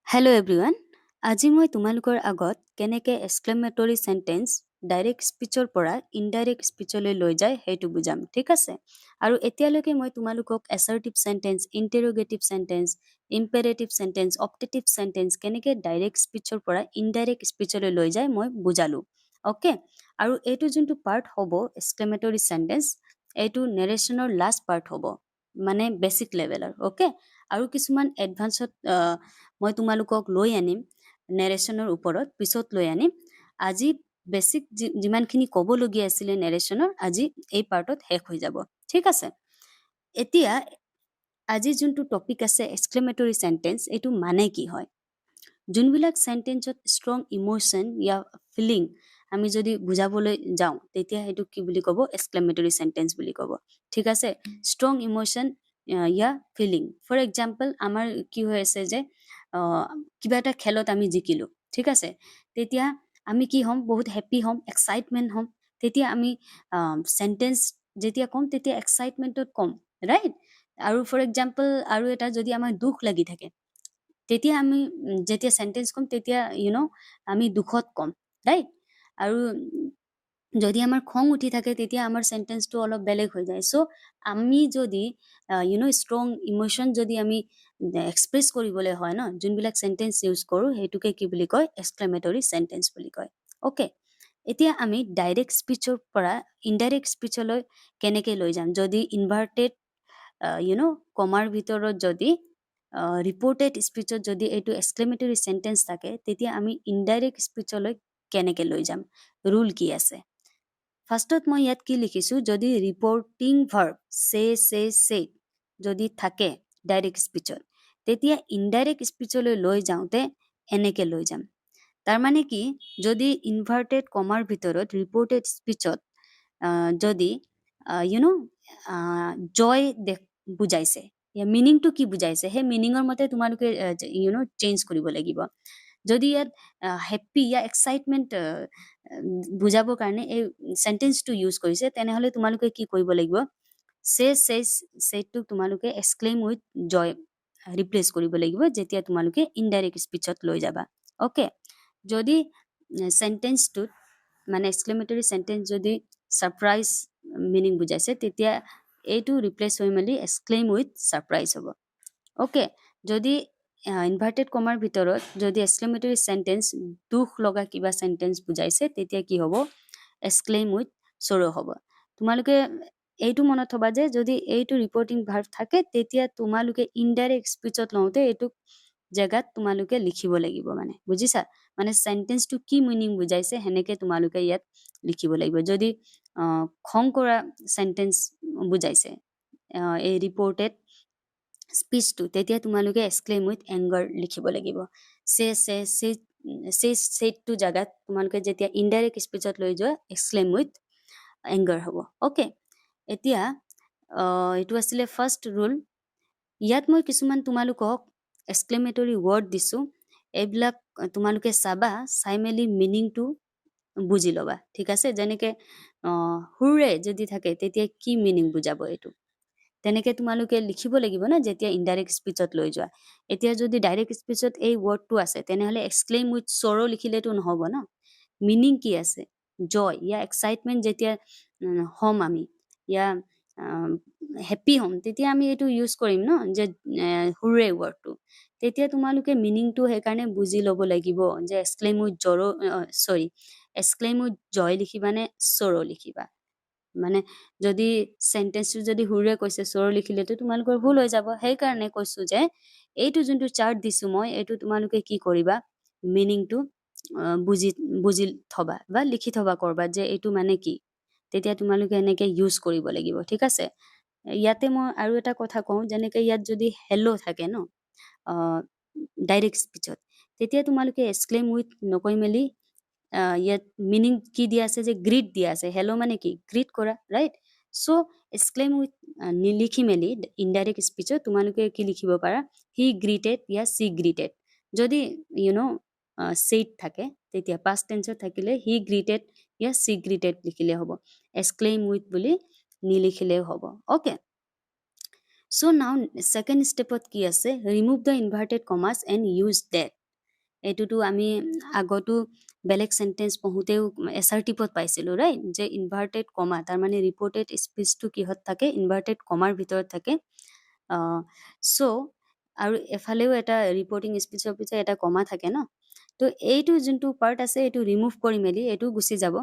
Hello' everyone, আজি মই তোমালোকৰ আগত কেনেকৈ এক্সক্লেমেটৰী চেণ্টেন্স ডাইৰেক্ট স্পীচৰ পৰা ইনডাইৰেক্ট স্পীচলৈ লৈ যায় সেইটো বুজাম, ঠিক আছে। আৰু এতিয়ালৈকে মই তোমালোকক assertive sentence, interrogative sentence, imperative sentence, optative sentence কেনেকৈ ডাইৰেক্ট স্পীচৰ পৰা ইনডাইৰেক্ট স্পীচলৈ লৈ যায় মই বুজালোঁ, অ'কে। আৰু এইটো যোনটো পাৰ্ট হ'ব এক্সক্লেমেটৰী চেণ্টেন্স, এইটো নেৰেশ্যনৰ লাষ্ট পাৰ্ট হ'ব, মানে বেছিক লেভেলৰ, অ'কে। আৰু কিছুমান এডভান্সত মই তোমালোকক লৈ আনিম নেৰেশ্যনৰ ওপৰত, পিছত লৈ আনিম। আজি বেছিক যিমানখিনি ক'বলগীয়া আছিলে নেৰেশ্যনৰ, আজি এই পাৰ্টত শেষ হৈ যাব, ঠিক আছে। এতিয়া আজি যোনটো টপিক আছে এক্সক্লেমেটৰী চেণ্টেন্স, এইটো মানে কি হয়। যোনবিলাক চেণ্টেন্সত ষ্ট্ৰং ইম'শ্যন ইয়া ফিলিং আমি যদি বুজাবলৈ যাওঁ, তেতিয়া সেইটো কি বুলি ক'ব, এক্সক্লেমেটৰী চেণ্টেন্স বুলি ক'ব, ঠিক আছে। ষ্ট্ৰং ইম'শ্যন ইয়া ফিলিং, ফৰ এক্সাম্পল আমাৰ কি হৈ আছে যে কিবা এটা খেলত আমি জিকিলো, ঠিক আছে। তেতিয়া আমি কি হ'ম, বহুত হেপ্পী হ'ম, এক্সাইটমেণ্ট হ'ম। তেতিয়া আমি চেণ্টেন্স যেতিয়া ক'ম তেতিয়া এক্সাইটমেণ্টত ক'ম, ৰাইট। আৰু ফৰ এক্সাম্পল আৰু এটা যদি আমাৰ দুখ লাগি থাকে, তেতিয়া আমি যেতিয়া চেণ্টেন্স ক'ম তেতিয়া আমি দুখত ক'ম, ৰাইট। আৰু যদি আমাৰ খং উঠি থাকে তেতিয়া আমাৰ চেণ্টেন্সটো অলপ বেলেগ হৈ যায়। চ' আমি যদি ষ্ট্ৰং ইম'শ্যন যদি আমি এক্সপ্ৰেছ কৰিবলৈ হয় ন, যোনবিলাক চেণ্টেন্স ইউজ কৰোঁ সেইটোকে কি বুলি কয়, এক্সক্লেমেটৰী চেণ্টেন্স বুলি কয়, অ'কে। এতিয়া আমি ডাইৰেক্ট স্পীচৰ পৰা ইনডাইৰেক্ট স্পীচলৈ কেনেকৈ লৈ যাম। যদি ইনভাৰ্টেড কমাৰ ভিতৰত যদি ৰিপৰ্টেড স্পীচত যদি এইটো এক্সক্লেমেটৰী চেণ্টেন্স থাকে, তেতিয়া আমি ইনডাইৰেক্ট স্পীচলৈ কেনেকৈ লৈ যাম, ৰুল কি আছে। ফাৰ্ষ্টত মই ইয়াত কি লিখিছোঁ, যদি ৰিপৰ্টিং ভাৰ্ব চে যদি থাকে ডাইৰেক্ট স্পীচত, তেতিয়া ইনডাইৰেক্ট স্পীচলৈ লৈ যাওঁতে এনেকৈ লৈ যাম। তাৰমানে কি, যদি ইনভাৰ্টেড কমাৰ ভিতৰত ৰিপৰ্টেড স্পীচত যদি জয় বুজাইছে, মিনিংটো কি বুজাইছে, সেই মিনিঙৰ মতে তোমালোকে চেঞ্জ কৰিব লাগিব। যদি ইয়াত হেপ্পী ইয়া এক্সাইটমেণ্ট বুজাবৰ কাৰণে এই চেণ্টেন্সটো ইউজ কৰিছে, তেনেহ'লে তোমালোকে কি কৰিব লাগিব, চেটোক তোমালোকে এক্সক্লেইম উইথ জয় ৰিপ্লেচ কৰিব লাগিব, যেতিয়া তোমালোকে ইনডাইৰেক্ট স্পীচত লৈ যাবা, অ'কে। যদি চেণ্টেন্সটোত মানে এক্সক্লেমেটৰী চেণ্টেন্স যদি ছাৰপ্ৰাইজ মিনিং বুজাইছে, তেতিয়া এইটো ৰিপ্লেচ হৈ মেলি এক্সক্লেইম উইথ ছাৰপ্ৰাইজ হ'ব, অ'কে। যদি ইনভাৰ্টেড কমাৰ ভিতৰত যদি এক্সক্লেমেটৰী চেণ্টেন্স দুখ লগা কিবা চেণ্টেন্স বুজাইছে, তেতিয়া কি হ'ব, এক্সক্লেইম উইথ চৰো হ'ব। তোমালোকে এইটো মনত থবা যে যদি এইটো ৰিপৰ্টিং ভাৰ্ব থাকে, তেতিয়া তোমালোকে ইনডাইৰেক্ট স্পীচত লওঁতে এইটো জেগাত তোমালোকে লিখিব লাগিব, মানে বুজিছা, মানে চেণ্টেন্সটো কি মিনিং বুজাইছে সেনেকে তোমালোকে ইয়াত লিখিব লাগিব। যদি খং কৰা চেণ্টেন্স বুজাইছে এই ৰিপৰ্টেড স্পীচটো, তেতিয়া তোমালোকে এক্সক্লেইম উইথ এংগাৰ লিখিব লাগিব। চেটটো জেগাত তোমালোকে যেতিয়া ইনডাইৰেক্ট স্পীচত লৈ যোৱা, এক্সক্লেইম উইথ এংগাৰ হ'ব, অ'কে। এতিয়া এইটো আছিলে ফাৰ্ষ্ট ৰুল। ইয়াত মই কিছুমান তোমালোকক এক্সক্লেমেটৰী ৱৰ্ড দিছোঁ, এইবিলাক তোমালোকে চাবা, চাই মেলি মিনিংটো বুজি ল'বা, ঠিক আছে। যেনেকৈ হুৰে যদি থাকে, তেতিয়া কি মিনিং বুজাব এইটো, তেনেকৈ তোমালোকে লিখিব লাগিব না, যেতিয়া ইনডাইৰেক্ট স্পীচত লৈ যোৱা। এতিয়া যদি ডাইৰেক্ট স্পীচত এই ৱৰ্ডটো আছে, তেনেহ'লে এক্সক্লেইম উইথ চৰো লিখিলেতো নহ'ব ন, মিনিং কি আছে, জয় ইয়া এক্সাইটমেণ্ট যেতিয়া হ'ম আমি, ইয়া হেপ্পী হ'ম, তেতিয়া আমি এইটো ইউজ কৰিম ন, যে হুৰে ৱৰ্ডটো। তেতিয়া তোমালোকে মিনিংটো সেইকাৰণে বুজি ল'ব লাগিব, যে এক্সক্লেইম উইথ এক্সক্লেইম উইথ জয় লিখিবা নে চৰো লিখিবা। মানে যদি চেণ্টেন্সটো যদি হুৰে কৈছে, চৰো লিখিলেতো তোমালোকৰ ভুল হৈ যাব। সেইকাৰণে কৈছোঁ যে এইটো যোনটো চাৰ্ট দিছোঁ মই, এইটো তোমালোকে কি কৰিবা, মিনিংটো বুজি থবা বা লিখি থবা কৰবাত, যে এইটো মানে কি, তেতিয়া তোমালোকে এনেকৈ ইউজ কৰিব লাগিব, ঠিক আছে। ইয়াতে মই আৰু এটা কথা কওঁ, যেনেকৈ ইয়াত যদি হেল্ল' থাকে ন ডাইৰেক্ট স্পীচত, তেতিয়া তোমালোকে এক্সক্লেইম উইথ নকৈ মেলি ইয়াত মিনিং কি দিয়া আছে, যে গ্ৰীট দিয়া আছে, হেল্ল' মানে কি, গ্ৰীট কৰা, ৰাইট। চ' এক্সক্লেইম উইথ নিলিখি মেলি ইনডাইৰেক্ট স্পীচত তোমালোকে কি লিখিব পাৰা, হি গ্ৰীটেড ইয়া চি গ্ৰীটেড। যদি চেইট থাকে, তেতিয়া পাষ্ট টেন্সত থাকিলে হি গ্ৰীটেড ইয়া চি গ্ৰীটেড লিখিলে হ'ব, এক্সক্লেইম উইথ বুলি নিলিখিলেও হ'ব, অ'কে। চ' নাও ছেকেণ্ড ষ্টেপত কি আছে, remove the inverted commas and use that. এইটোতো আমি আগতো বেলেগ সেন্টেন্স পঢ়োতেও এছাৰ্টিভত পাইছিলোঁ ৰাইট, যে ইনভাৰ্টেড কমা তাৰমানে ৰিপৰ্টেড স্পীচটো কিহত থাকে, ইনভাৰ্টেড কমাৰ ভিতৰত থাকে। চ' আৰু এফালেও এটা ৰিপৰ্টিং স্পীচৰ পিছত এটা কমা থাকে ন, তো এইটো যোনটো পাৰ্ট আছে এইটো ৰিমুভ কৰি মেলি এইটো গুচি যাব।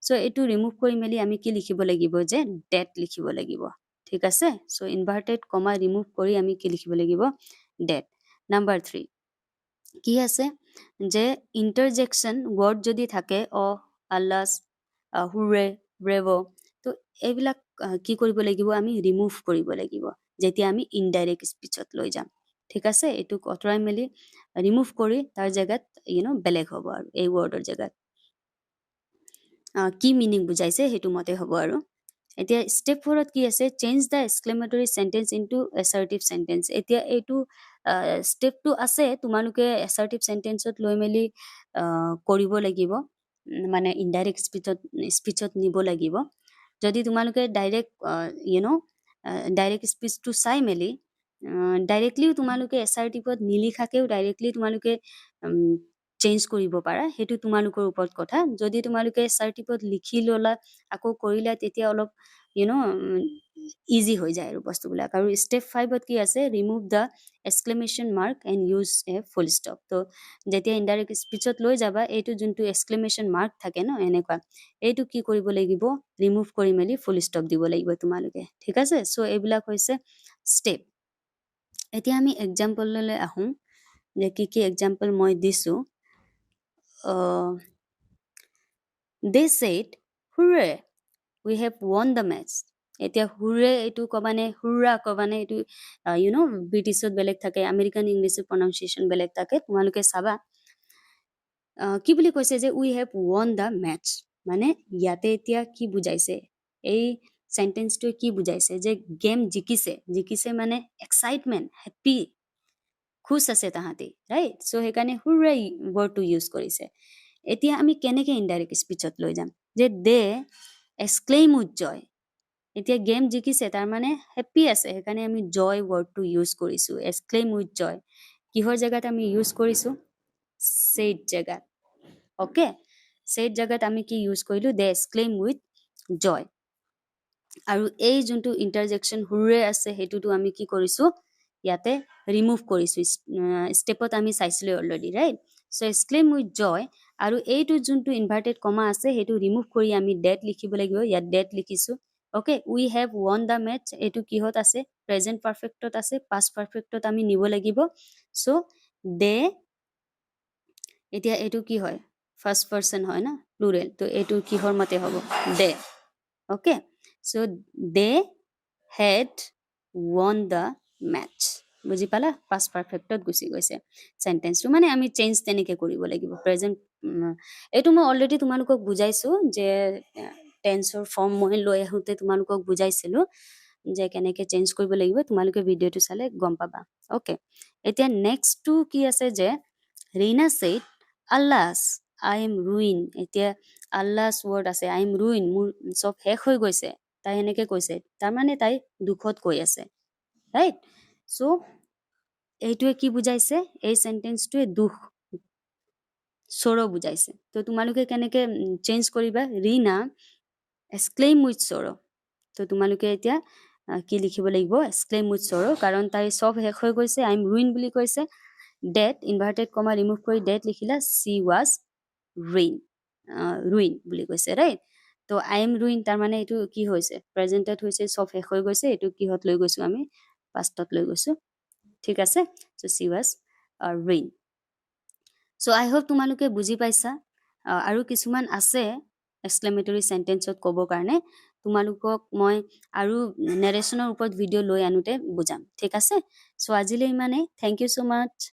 চ' এইটো ৰিমুভ কৰি মেলি আমি কি লিখিব লাগিব, যে ডেট লিখিব লাগিব, ঠিক আছে। চ' ইনভাৰ্টেড কমা ৰিমুভ কৰি আমি কি লিখিব লাগিব, ডেট। নাম্বাৰ 3 কি আছে, যে ইণ্টাৰজেকশ্যন ৱৰ্ড যদি থাকে আল্লাছ, হুৰে, ব্ৰেভ, তো এইবিলাক কি কৰিব লাগিব, আমি ৰিমুভ কৰিব লাগিব যেতিয়া আমি ইনডাইৰেক্ট স্পীচত লৈ যাম, ঠিক আছে। এইটোক আঁতৰাই মেলি ৰিমুভ কৰি তাৰ জেগাত বেলেগ হ'ব আৰু এই ৱৰ্ডৰ জেগাত কি মিনিং বুজাইছে সেইটো মতে হ'ব আৰু। এতিয়া ষ্টেপ 4ত কি আছে, change the exclamatory sentence into assertive sentence. এতিয়া এইটো ষ্টেপটো আছে, তোমালোকে এছাৰ্টিভ চেণ্টেন্সত লৈ মেলি কৰিব লাগিব, মানে ইনডাইৰেক্ট স্পীচত নিব লাগিব। যদি তোমালোকে ডাইৰেক্ট ডাইৰেক্ট স্পীচটো চাই মেলি ডাইৰেক্টলিও তোমালোকে এছাৰ্টিভত নিলিখাকেও ডাইৰেক্টলি তোমালোকে চেঞ্জ কৰিব পাৰা, সেইটো তোমালোকৰ ওপৰত কথা। যদি তোমালোকে এছাৰ্টিভত লিখি ল'লা আকৌ কৰিলা তেতিয়া অলপ ইজি হৈ যায় আৰু বস্তুবিলাক। আৰু ষ্টেপ 5ত কি আছে, remove the exclamation mark and use a full stop. তো যেতিয়া ইনডাইৰেক্ট স্পীচত লৈ যাবা এইটো যোনটো এক্সক্লেমেশ্যন মাৰ্ক থাকে ন এনেকুৱা, এইটো কি কৰিব লাগিব, ৰিমুভ কৰি মেলি ফুল ষ্টপ দিব লাগিব তোমালোকে, ঠিক আছে। চ' এইবিলাক হৈছে ষ্টেপ। এতিয়া আমি এক্সাম্পললৈ আহোঁ, যে কি কি এক্সাম্পল মই দিছোঁ। They said hurrah we have won the match. এতিয়া হুৰে এইটো ক'বানে, হুৰা ক'বানে, এইটো ব্ৰিটিছত বেলেগ থাকে, আমেৰিকান ইংলিছত প্ৰনাউন্সিয়েশ্যন বেলেগ থাকে, তোমালোকে চাবা। কি বুলি কৈছে, যে উই হেভ ৱন দ্য মেটচ, মানে ইয়াতে এতিয়া কি বুজাইছে, এই চেণ্টেন্সটোৱে কি বুজাইছে, যে গেম জিকিছে মানে এক্সাইটমেণ্ট, হেপ্পী, খুচ আছে তাহাঁতি, ৰাইট। চ' সেইকাৰণে হুৰে ৱৰ্ডটো ইউজ কৰিছে। এতিয়া আমি কেনেকে ইনডাইৰেক্ট স্পীচত লৈ যাম, যে দে এক্সক্লেইম উইথ জয়। এতিয়া গেম জিকিছে তাৰমানে হেপ্পী আছে, সেইকাৰণে আমি জয় ৱৰ্ডটো ইউজ কৰিছোঁ, এক্সক্লেইম উইথ জয়। কিহৰ জেগাত আমি ইউজ কৰিছোঁ, ছেইড জেগাত, অ'কে। ছেইড জেগাত আমি কি ইউজ কৰিলোঁ, দে এক্সক্লেইম উইথ জয়। আৰু এই যোনটো ইণ্টাৰজেকশ্যন হুৰে আছে সেইটোতো আমি কি কৰিছোঁ, ইয়াতে ৰিমুভ কৰিছোঁ। ষ্টেপত আমি চাইছিলোঁ already, right. So' এক্সক্লেইম with joy, আৰু এইটো যোনটো ইনভাৰ্টেড কমা আছে সেইটো ৰিমুভ কৰি আমি ডেট লিখিব লাগিব, ইয়াত ডেট লিখিছোঁ, okay. We have won the match, এইটো কিহত আছে, প্ৰেজেণ্ট পাৰফেক্টত আছে, পাষ্ট পাৰফেক্টত আমি নিব লাগিব। চ' দে, এতিয়া এইটো কি হয়, ফাৰ্ষ্ট পাৰ্চন হয় ন, প্লুৰেল, তো এইটো কিহৰ মতে হ'ব, they, okay. So' they had won the match, বুজি পালা, পাষ্ট পাৰফেক্টত গুচি গৈছে চেণ্টেন্সটো, মানে আমি চেঞ্জ তেনেকৈ কৰিব লাগিব। প্ৰেজেণ্ট এইটো মই অলৰেডি তোমালোকক বুজাইছোঁ, যে টেন্সৰ ফৰ্ম মই লৈ আহোঁতে তোমালোকক বুজাইছিলোঁ যে কেনেকৈ চেঞ্জ কৰিব লাগিব, তোমালোকে ভিডিঅ'টো চালে গম পাবা, অ'কে। এতিয়া নেক্সটটো কি আছে, যে ৰীনা ছেইড আল্লাছ আই এম ৰুইন। এতিয়া আল্লাছ ৱৰ্ড আছে, আই এম ৰুইন, মোৰ চব শেষ হৈ গৈছে, তাই এনেকৈ কৈছে, তাৰমানে তাই দুখত কৈ আছে, ৰাইট। চ' এইটোৱে কি বুজাইছে, এই চেণ্টেন্সটোৱে দুখ, চৰ' বুজাইছে। তো তোমালোকে কেনেকৈ চেঞ্জ কৰিবা, ৰীনা এক্সক্লেইম উইথ চৰ'। তো তোমালোকে এতিয়া কি লিখিব লাগিব, এক্সক্লেইম উইথ চৰ', কাৰণ তাই চব শেষ হৈ গৈছে, আই এম ৰুইন বুলি কৈছে। ডেট ইনভাৰ্টেড কমা ৰিমুভ কৰি ডেট লিখিলা, চি ৱাজ ৰুইন বুলি কৈছে, ৰাইট। তো আই এম ৰুইন তাৰমানে এইটো কি হৈছে, প্ৰেজেণ্টত হৈছে, চব শেষ হৈ গৈছে, এইটো কিহত লৈ গৈছোঁ আমি, পাষ্টত লৈ গৈছোঁ, ঠিক আছে। So' she was ruin. So' I hope তোমালোকে বুজি পাইছা। আৰু কিছুমান আছে এক্সক্লেমেটৰী চেণ্টেন্সত ক'বৰ কাৰণে, তোমালোকক মই আৰু নেৰেশ্যনৰ ওপৰত ভিডিঅ' লৈ আনোতে বুজাম, ঠিক আছে। চ' আজিলৈ ইমানেই, থেংক ইউ ছ' মাছ।